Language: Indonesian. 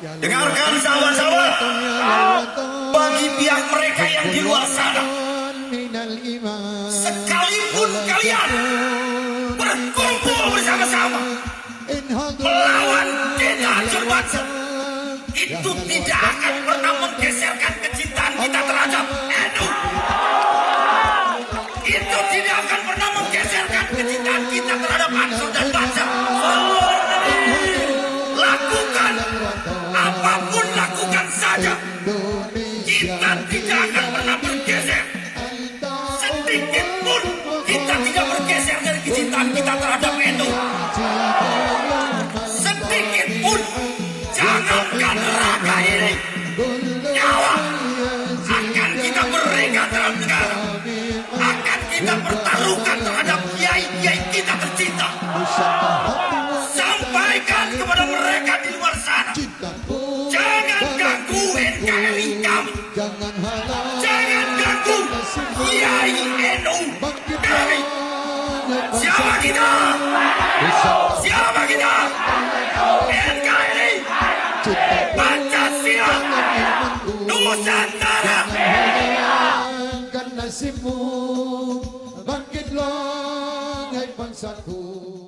Dengarkan sahabat-sahabat, bagi pihak mereka yang di luar sana, sekalipun kalian berkumpul bersama-sama melawan kita Jurbansa, itu tidak akan pernah menggeserkan kecintaan kita terhadap NU. Itu tidak akan pernah menggeserkan kecintaan kita terhadap Ansor dan bangsa. Lakukan apapun, lakukan saja. Kita tidak akan pernah bergeser. Sedikit pun kita tidak bergeser dari kecintaan kita terhadap NU. Sedikit pun. Jangankan neraka ini, nyawa akan kita berikan dalam negara. Akan kita pertaruhkan terhadap kiai-kiai kita tercinta. Sampaikan kepada mereka di luar sana, jangan ganggu NKRI kami. Jangan ganggu kiai NU kami. Siapa kita? Siapa kita? NKRI, Pancasila, Nusantara. Nasibmu bangkitlah, hai bangsaku.